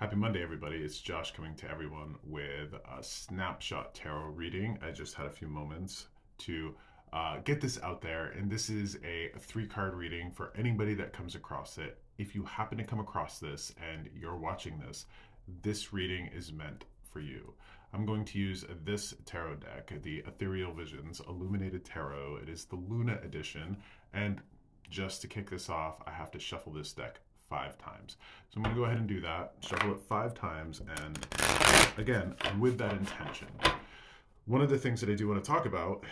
Happy Monday, everybody. It's Josh coming to everyone with a Snapshot tarot reading. I just had a few moments to get this out there, and this is a three-card reading for anybody that comes across it. If you happen to come across this and you're watching this, this reading is meant for you. I'm going to use this tarot deck, the Ethereal Visions Illuminated Tarot. It is the Luna edition, and just to kick this off, I have to shuffle this deck 5 times. So I'm going to go ahead and do that, shuffle it 5 times, and again, with that intention. One of the things that I do want to talk about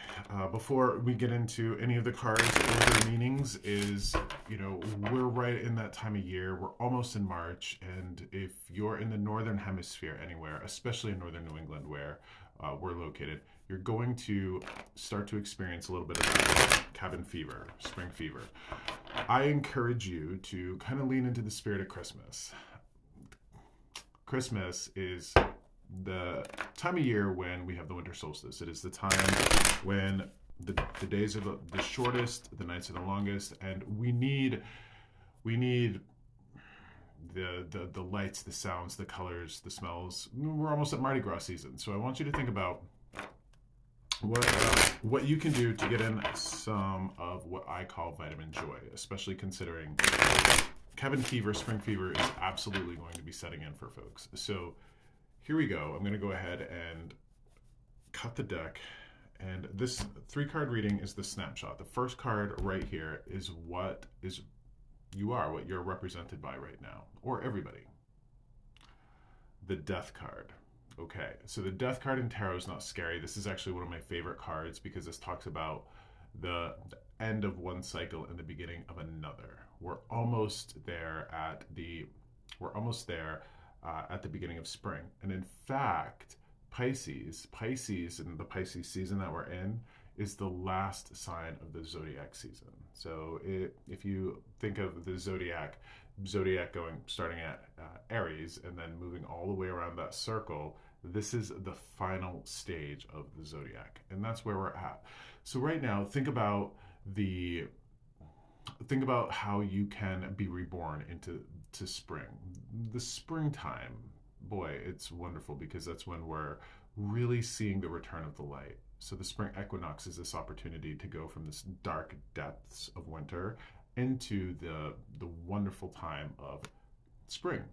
before we get into any of the cards or their meanings is, we're right in that time of year. We're almost in March, and if you're in the northern hemisphere anywhere, especially in northern New England where we're located, you're going to start to experience a little bit of that cabin fever, spring fever. I encourage you to kind of lean into the spirit of Christmas. Christmas is the time of year when we have the winter solstice. It is the time when the days are the shortest, the nights are the longest, and we need the lights, the sounds, the colors, the smells. We're almost at Mardi Gras season, so I want you to think about what you can do to get in some of what I call vitamin joy, especially considering cabin fever, spring fever is absolutely going to be setting in for folks. So here we go. I'm going to go ahead and cut the deck. And this 3-card reading is the snapshot. The first card right here is what you're represented by right now, or everybody. The death card. Okay, so the death card in tarot is not scary. This is actually one of my favorite cards because this talks about the end of one cycle and the beginning of another. We're almost there at the beginning of spring. And in fact, Pisces and the Pisces season that we're in is the last sign of the zodiac season. So if you think of the zodiac starting at Aries and then moving all the way around that circle, this is the final stage of the zodiac, and that's where we're at. So right now, think about how you can be reborn into spring. The springtime, boy, it's wonderful because that's when we're really seeing the return of the light. So the spring equinox is this opportunity to go from this dark depths of winter into the wonderful time of spring.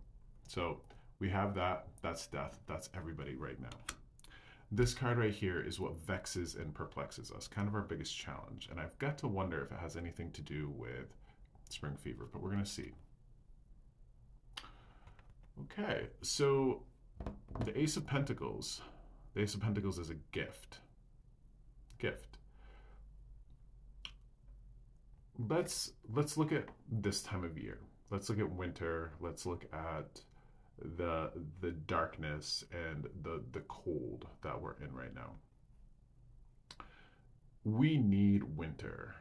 So we have that's death, that's everybody right now. This card right here is what vexes and perplexes us, kind of our biggest challenge. And I've got to wonder if it has anything to do with spring fever, but we're going to see. Okay, so the Ace of Pentacles. The Ace of Pentacles is a gift. Let's look at this time of year. Let's look at winter. Let's look at the darkness and the cold that we're in right now. We need winter.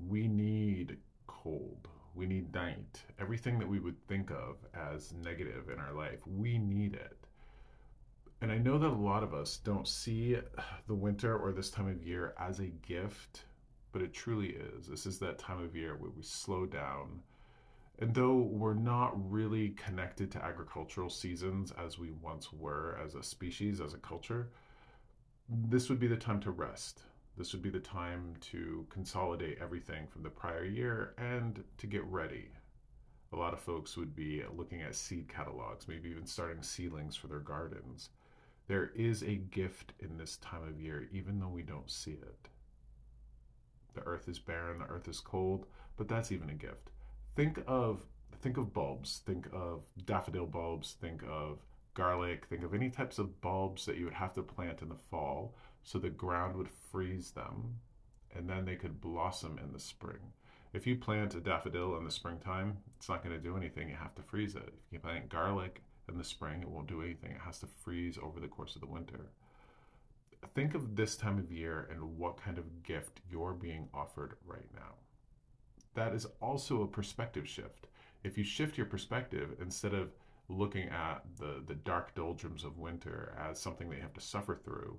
We need cold. We need night. Everything that we would think of as negative in our life, we need it. And I know that a lot of us don't see the winter or this time of year as a gift, but it truly is. This is that time of year where we slow down. And though we're not really connected to agricultural seasons as we once were as a species, as a culture, this would be the time to rest. This would be the time to consolidate everything from the prior year and to get ready. A lot of folks would be looking at seed catalogs, maybe even starting seedlings for their gardens. There is a gift in this time of year, even though we don't see it. The earth is barren, the earth is cold, but that's even a gift. Think of bulbs, think of daffodil bulbs, think of garlic, think of any types of bulbs that you would have to plant in the fall so the ground would freeze them and then they could blossom in the spring. If you plant a daffodil in the springtime, it's not going to do anything. You have to freeze it. If you plant garlic in the spring, it won't do anything. It has to freeze over the course of the winter. Think of this time of year and what kind of gift you're being offered right now. That is also a perspective shift. If you shift your perspective, instead of looking at the dark doldrums of winter as something that you have to suffer through,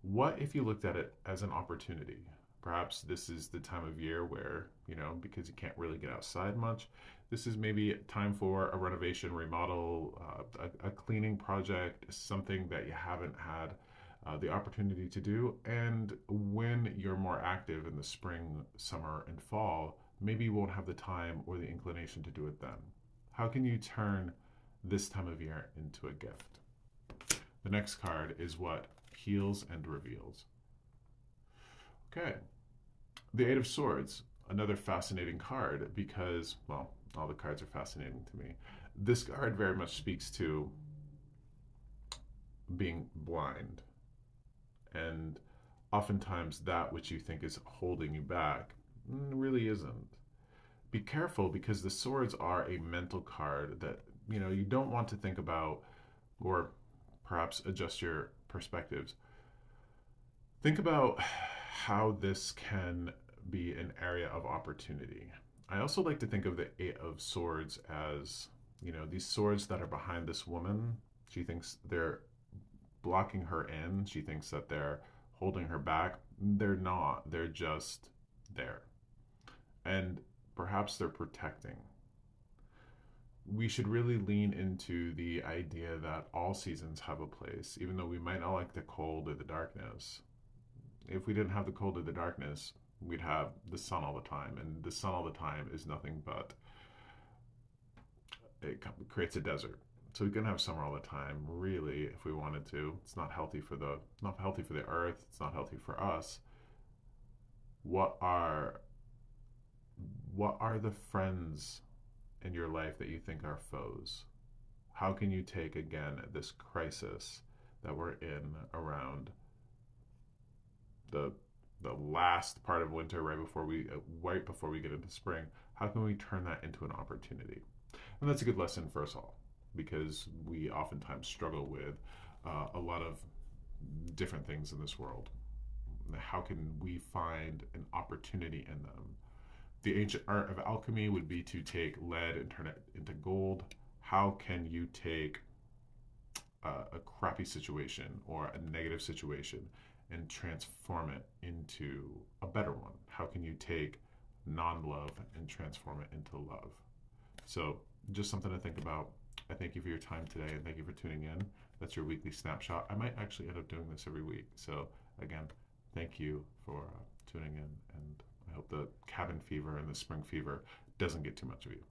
what if you looked at it as an opportunity? Perhaps this is the time of year where, because you can't really get outside much, this is maybe time for a renovation, remodel, a cleaning project, something that you haven't had the opportunity to do. And when you're more active in the spring, summer, and fall, maybe you won't have the time or the inclination to do it then. How can you turn this time of year into a gift? The next card is what heals and reveals. Okay, the Eight of Swords, another fascinating card because, well, all the cards are fascinating to me. This card very much speaks to being blind, and oftentimes that which you think is holding you back really isn't. Be careful because the swords are a mental card that, you don't want to think about, or perhaps adjust your perspectives. Think about how this can be an area of opportunity. I also like to think of the Eight of Swords as, these swords that are behind this woman. She thinks they're blocking her in. She thinks that they're holding her back. They're not. They're just there. And perhaps they're protecting. We should really lean into the idea that all seasons have a place, even though we might not like the cold or the darkness. If we didn't have the cold or the darkness, we'd have the sun all the time, and the sun all the time is nothing but it creates a desert. So we can have summer all the time, really, if we wanted to. It's not healthy for the earth. It's not healthy for us. What are the friends in your life that you think are foes? How can you take again this crisis that we're in around the last part of winter, right before we get into spring? How can we turn that into an opportunity? And that's a good lesson for us all, because we oftentimes struggle with a lot of different things in this world. How can we find an opportunity in them? The ancient art of alchemy would be to take lead and turn it into gold. How can you take a crappy situation or a negative situation and transform it into a better one? How can you take non-love and transform it into love? So just something to think about. I thank you for your time today, and thank you for tuning in. That's your weekly snapshot. I might actually end up doing this every week. So again, thank you for tuning in, and I hope the cabin fever and the spring fever doesn't get too much of you.